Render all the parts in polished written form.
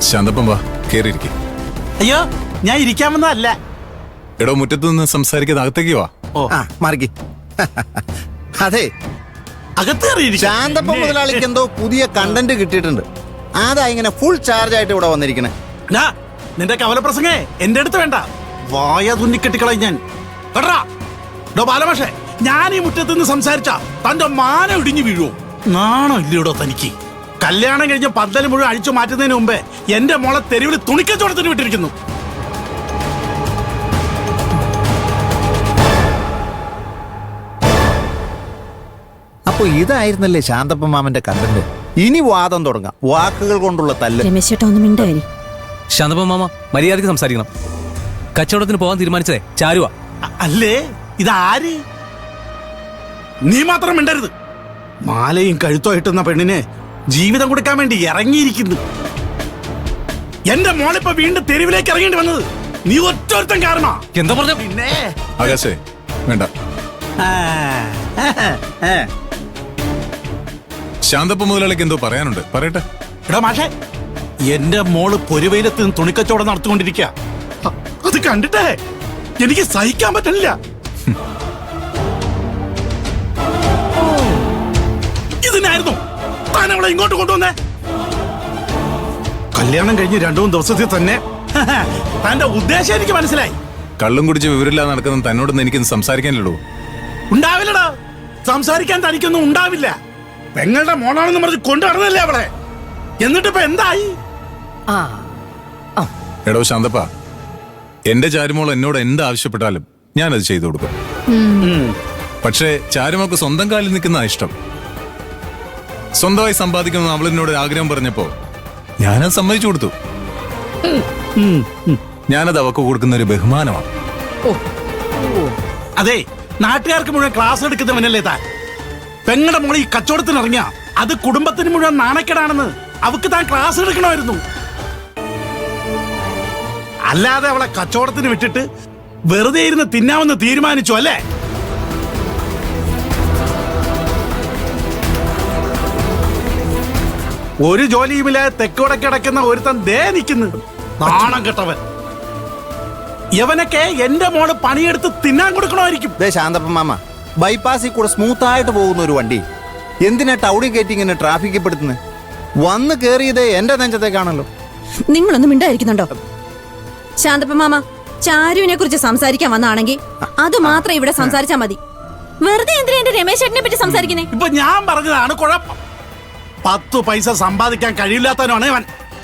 ശാന്തപ്പം വാ, കേറിയിരിക്കും. അയ്യോ, ഞാൻ ഇരിക്കാമെന്നല്ല. എടോ, മുറ്റത്ത് നിന്ന് സംസാരിക്കാതെ അകത്തേക്ക് വാ. ഓ, മാർഗി. അതെ, അകത്ത് ശാന്തപ്പം മുതലാളിക്ക് എന്തോ പുതിയ കണ്ടന്റ് കിട്ടിയിട്ടുണ്ട്. അതാ ഇങ്ങനെ ഫുൾ ചാർജ് ആയിട്ട് ഇവിടെ വന്നിരിക്കണേ. നിന്റെ കവലപ്രസംഗേ എന്റെ അടുത്ത് വേണ്ട. വായ തുന്നിക്കെട്ടിക്കളയും ഞാൻ. ബാലമാഷേ, ഞാൻ ഈ മുറ്റത്ത് നിന്ന് സംസാരിച്ച തന്റെ മാന ഇടിഞ്ഞു വീഴുവോ? നാണോ ഇല്ലയോടോ തനിക്ക്? കല്യാണം കഴിഞ്ഞ പന്തല് മുഴുവൻ അഴിച്ചു മാറ്റുന്നതിന് മുമ്പേ എന്റെ മോളെ തെരുവിൽ തുണിക്കച്ചവടത്തിന് വിട്ടിരിക്കുന്നു. അപ്പൊ ഇതായിരുന്നല്ലേ ശാന്തപ്പൻ മാമന്റെ കണ്ടന്റ്. ഇനി വാദം തുടങ്ങാം, വാക്കുകൾ കൊണ്ടുള്ള തല്ല്. ശാന്തപ്പൻ മാമ മര്യാദയ്ക്ക് സംസാരിക്കണം. കച്ചവടത്തിന് പോകാൻ തീരുമാനിച്ചതേ ചാരുവാ. അല്ലേ, ഇതാര്? നീ മാത്രം മിണ്ടരുത്. മാലയും കഴുത്തോ ഇട്ടുന്ന പെണ്ണിനെ ജീവിതം കൊടുക്കാൻ വേണ്ടി ഇറങ്ങിയിരിക്കുന്നു. എന്റെ മോളിപ്പോ വീണ്ടും തെരുവിലേക്ക് ഇറങ്ങേണ്ടി വന്നത് നീ ഒറ്റൊരുത്തൻ കാരണമാ. എന്താ പറഞ്ഞ? പിന്നെ ആകാശേ, വേണ്ട. ശാന്തപ്പം മുതലാളിക്ക് എന്തോ പറയാനുണ്ട്, പറയട്ടെ. എടാ മാഷേ, എന്റെ മോള് പൊരുവയിലത്ത് നിന്ന് തുണിക്കച്ചവടം നടത്തിക്കൊണ്ടിരിക്കുക. അത് കണ്ടിട്ടേ എനിക്ക് സഹിക്കാൻ പറ്റില്ല. ഇതിനായിരുന്നു താൻ അവളെ ഇങ്ങോട്ട് കൊണ്ടുവന്നേ. കല്യാണം കഴിഞ്ഞ് 2-3 ദിവസത്തിൽ തന്നെ തന്റെ ഉദ്ദേശം എനിക്ക് മനസ്സിലായി. കള്ളും കുടിച്ച് വിവരമില്ലാതെ നടക്കുന്ന തന്നോടൊന്നും എനിക്കൊന്നും സംസാരിക്കാനില്ലടോ. ഉണ്ടാവില്ലടാ, സംസാരിക്കാൻ തനിക്കൊന്നും ഉണ്ടാവില്ല. പെങ്ങളുടെ മോളാണെന്ന് പറഞ്ഞ് കൊണ്ടു നടന്നല്ലേ അവളെ. എന്നിട്ടിപ്പോ എന്തായി? എടോ ശാന്തപ്പ, എന്റെ ചാരുമോൾ എന്നോട് എന്ത് ആവശ്യപ്പെട്ടാലും ഞാനത് ചെയ്തു കൊടുക്കും. പക്ഷേ ചാരുമോൾക്ക് സ്വന്തം കാലിൽ നിൽക്കുന്ന ഇഷ്ടം. സ്വന്തമായി സമ്പാദിക്കുന്ന അവളെന്നോട് ആഗ്രഹം പറഞ്ഞപ്പോ ഞാനത് സമ്മതിച്ചു കൊടുത്തു. ഞാനത് അവക്ക് കൊടുക്കുന്ന ഒരു ബഹുമാനമാണ്. അതെ, നാട്ടുകാർക്ക് മുഴുവൻ ക്ലാസ് എടുക്കുന്നവനല്ലേ താൻ. പെങ്ങളുടെ മോളെ ഈ കച്ചവടത്തിന് ഇറങ്ങിയ അത് കുടുംബത്തിന് മുഴുവൻ നാണക്കേടാണെന്ന് അവക്ക് താൻ ക്ലാസ് എടുക്കണമായിരുന്നു. അല്ലാതെ അവളെ കച്ചവടത്തിന് വിട്ടിട്ട് വെറുതെ ഇരുന്ന് തിന്നാമെന്ന് തീരുമാനിച്ചു അല്ലേ? ഒരു ജോലിയുമില്ലാതെ തെക്കോടൊക്കെ കിടക്കുന്ന ഒരുത്തൻ ദേ നിൽക്കുന്നു, നാണം കെട്ടവൻ. യവനൊക്കെ എന്റെ മോള് പണിയെടുത്ത് തിന്നാൻ കൊടുക്കണമായിരിക്കും. ശാന്തപ്പൻ മാമ, ബൈപ്പാസിൽ കൂടെ സ്മൂത്ത് ആയിട്ട് പോകുന്ന ഒരു വണ്ടി എന്തിനാ ടൗണിൽ കയറ്റി ഇങ്ങനെ ട്രാഫിക്കിൽ പെടുത്തുന്നത്? വന്ന് കേറിയത് എന്റെ നെഞ്ചത്തേക്കാണല്ലോ. നിങ്ങളൊന്നും മിണ്ടായിരിക്കുന്നുണ്ടോ? ശാന്തപ്പൻ മാമ, ചാരുവിനെ കുറിച്ച് സംസാരിക്കാൻ വന്നാണെങ്കിൽ അത് മാത്രം ഇവിടെ സംസാരിച്ചാ മതി. വെറുതെ എന്തിനാ എന്റെ രമേശ് ചേട്ടനെ പറ്റി സംസാരിക്കുന്നേ? ഇപ്പൊ ഞാൻ പറഞ്ഞതാണ് കുഴപ്പം. 10 പൈസ സമ്പാദിക്കാൻ കഴിയില്ലാത്തവനാണ് അവൻ.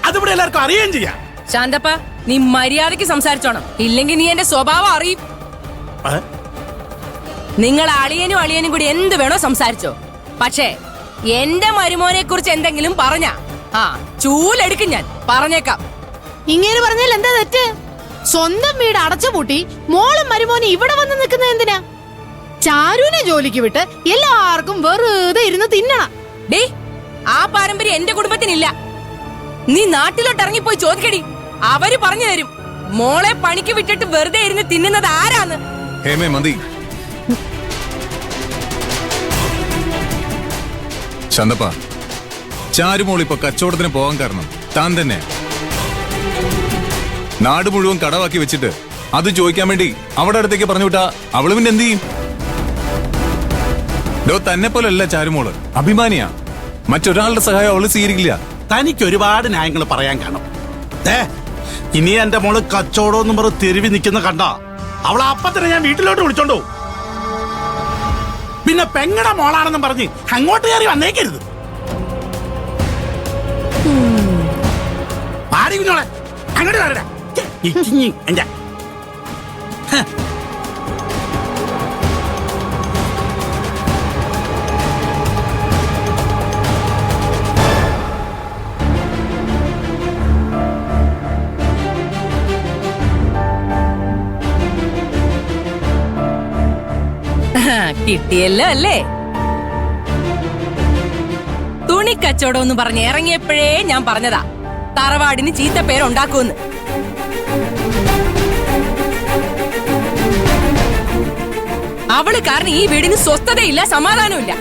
അതിവിടെ എല്ലാവർക്കും അറിയുകയും ചെയ്യാം. ശാന്തപ്പ, നീ മര്യാദയ്ക്ക് സംസാരിച്ചോണം, ഇല്ലെങ്കിൽ നീ എന്റെ സ്വഭാവം അറിയും. നിങ്ങൾ അളിയനും കൂടി എന്ത് വേണോ സംസാരിച്ചോ. പക്ഷേ എന്റെ മരുമോനെ കുറിച്ച് എന്തെങ്കിലും പറഞ്ഞ ചൂലെടുക്കും ഞാൻ, പറഞ്ഞേക്കാം. ഇങ്ങനെ പറഞ്ഞാൽ എന്താ തെറ്റ്? സ്വന്തം വീട് അടച്ചുപൂട്ടി മോളും മരുമോനും ഇവിടെ വന്ന് നിൽക്കുന്നത് എന്തിനാ? ചാരുവിനെ ജോലിക്ക് വിട്ട് എല്ലാവർക്കും വെറുതെ ഇരുന്ന് തിന്നണം. ഡേ, ആ പാരമ്പര്യം എന്റെ കുടുംബത്തിനില്ല. നീ നാട്ടിലോട്ട് ഇറങ്ങിപ്പോയി ചോദിക്കടി, അവര് പറഞ്ഞു തരും. മോളെ പണിക്ക് വിട്ടിട്ട് വെറുതെ ഇരുന്ന് തിന്നുന്നത് ആരാന്ന്. ഹേമേ, മതി. ശാന്തപ്പ, ചാരുമോൾ ഇപ്പൊ കച്ചവടത്തിന് പോകാൻ കാരണം താൻ തന്നെ. നാട് മുഴുവൻ കടവാക്കി വെച്ചിട്ട് അത് ചോദിക്കാൻ വേണ്ടി അവിടെ അടുത്തേക്ക് പറഞ്ഞു വിട്ടാ അവള് പിന്നെ എന്ത് ചെയ്യും? തന്നെ പോലല്ല ചാരുമോള്, അഭിമാനിയാ. മറ്റൊരാളുടെ സഹായം അവള് സ്വീകരിക്കില്ല. തനിക്ക് ഒരുപാട് ന്യായങ്ങൾ പറയാൻ കാണും. ഇനി എന്റെ മോള് കച്ചവടം പറഞ്ഞ് തെരുവി നിൽക്കുന്ന കണ്ട അവളെ അപ്പത്തന്നെ ഞാൻ വീട്ടിലോട്ട് വിളിച്ചോണ്ടോ. പിന്നെ പെങ്ങടെ മോളാണെന്നും പറഞ്ഞ് അങ്ങോട്ട് കയറി വന്നേക്കരുത്. ആടി കുഞ്ഞോളെ, അങ്ങോട്ട് വരടാ. എന്റെ കിട്ടിയല്ലോ അല്ലേ? തുണിക്കച്ചവടം എന്ന് പറഞ്ഞ് ഇറങ്ങിയപ്പോഴേ ഞാൻ പറഞ്ഞതാ തറവാടിന് ചീത്ത പേരുണ്ടാക്കുമെന്ന്. അവള് കാരണം ഈ വീടിന് സ്വസ്ഥതയില്ല, സമാധാനമില്ല.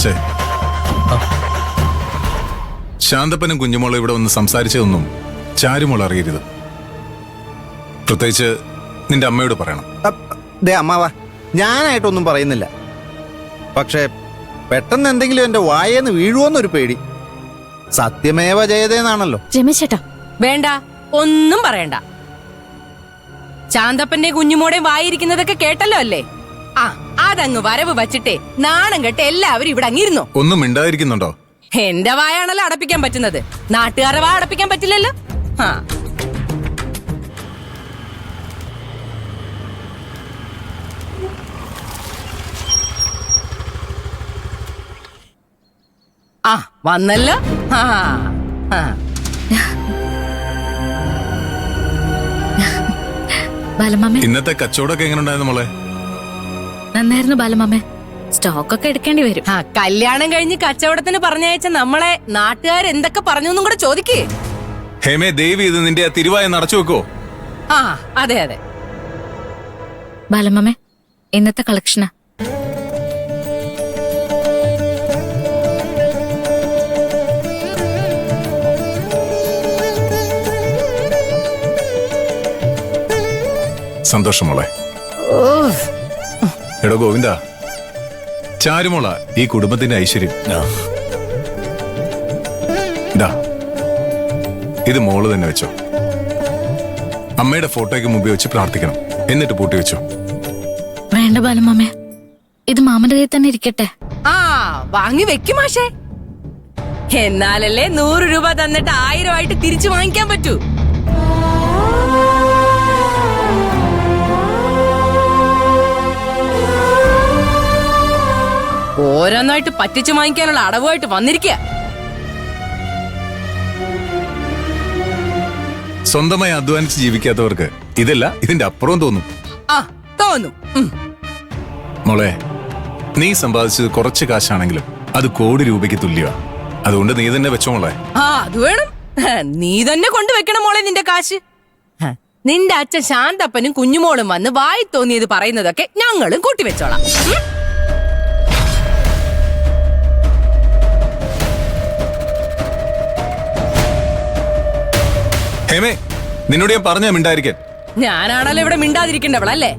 മാഷേ, ശാന്തപ്പനും കുഞ്ഞുമോളും ഇവിടെ വന്ന് സംസാരിച്ചതൊന്നും ചാരുമോൾ അറിയരുത്. പ്രത്യേകിച്ച് നിന്റെ അമ്മയോട് പറയണം. ദേ അമ്മാവാ, ഞാനായിട്ടൊന്നും പറയുന്നില്ല. പക്ഷേ പെട്ടെന്ന് എന്തെങ്കിലും എന്റെ വായേന്ന് വീഴുവോന്നൊരു പേടി. സത്യമേവ ജയതേന്നാണല്ലോ. രമേശ് ചേട്ടാ, വേണ്ട, ഒന്നും പറയണ്ട. ശാന്തപ്പന്റെ കുഞ്ഞുമോടെ വായിരിക്കുന്നതൊക്കെ കേട്ടല്ലോ അല്ലേ? ആ, അതങ്ങ് വരവ് വച്ചിട്ടേ നാണം കെട്ട് എല്ലാവരും ഇവിടെ അങ്ങിരുന്നോ. ഒന്നും മിണ്ടാതിരിക്കുന്നുണ്ടോ? എന്റെ വായാണല്ലോ അടപ്പിക്കാൻ പറ്റുന്നത്, നാട്ടുകാരെ വാ അടപ്പിക്കാൻ പറ്റില്ലല്ലോ. ആ വന്നല്ലോ. ബാലമാമേ, ഇന്നത്തെ കച്ചവടമൊക്കെ എങ്ങനെ ഉണ്ടായിരുന്നു മോളെ? നന്നായിരുന്നു ബാലമാമേ. സ്റ്റോക്ക് ഒക്കെ എടുക്കേണ്ടി വരും. കല്യാണം കഴിഞ്ഞ് കച്ചവടത്തിന് പറഞ്ഞയച്ച നമ്മളെ നാട്ടുകാർ എന്തൊക്കെ പറഞ്ഞു കൂടെ ചോദിക്കേ. ഹേമേ, ദേവി ഇത് നിന്റെ ആ തിരുവായ നടച്ചു വെക്കോ? ആ അതെ അതെ. ബാലമാമേ, ഇന്നത്തെ കളക്ഷനാ. സന്തോഷം മോളെ. എടോ ഗോവിന്ദ, ചാരുമോള ഈ കുടുംബത്തിന്റെ ഐശ്വര്യം. ദാ, ഇത് മോള് തന്നെ വെച്ചോ. അമ്മയുടെ ഫോട്ടോയ്ക്ക് മുമ്പിൽ വെച്ച് പ്രാർത്ഥിക്കണം, എന്നിട്ട് പൂട്ടി വെച്ചോ. വേണ്ട ബാലമാമേ, ഇത് മാമന്റെ കയ്യിൽ തന്നെ ഇരിക്കട്ടെ. ആ വാങ്ങി വെക്കും മാഷേ. എന്നാലല്ലേ 100 രൂപ തന്നിട്ട് 1000 ആയിട്ട് തിരിച്ചു വാങ്ങിക്കാൻ പറ്റൂ. ഓരോന്നായിട്ട് പറ്റിച്ചു വാങ്ങിക്കാനുള്ള അടവുമായിട്ട് വന്നിരിക്കുക. സ്വന്തമായി അധ്വാനിച്ച് ജീവിക്കാത്തവർക്ക് ഇതല്ല ഇതിന്റെ അപ്പുറം തോന്നും. ആ തോന്നും. മോളെ, നീ സമ്പാദിച്ചത് കുറച്ച് കാശാണെങ്കിലും അത് കോടി രൂപയ്ക്ക് തുല്യമാ. അതുകൊണ്ട് നീ തന്നെ വെച്ചോ മോളെ. ആ അത് വേണം. നീ തന്നെ കൊണ്ടുവെക്കണം മോളെ നിന്റെ കാശ്. നിന്റെ അച്ഛൻ ശാന്തപ്പനും കുഞ്ഞുമോളും വന്ന് വായി തോന്നിയത് പറയുന്നതൊക്കെ ഞങ്ങളും കൂട്ടിവെച്ചോളാം. ഹേമേ, നിന്നോട് ഞാൻ പറഞ്ഞ മിണ്ടായിരിക്കാൻ. ഞാനാണല്ലോ ഇവിടെ മിണ്ടാതിരിക്കേണ്ടവളല്ലേ?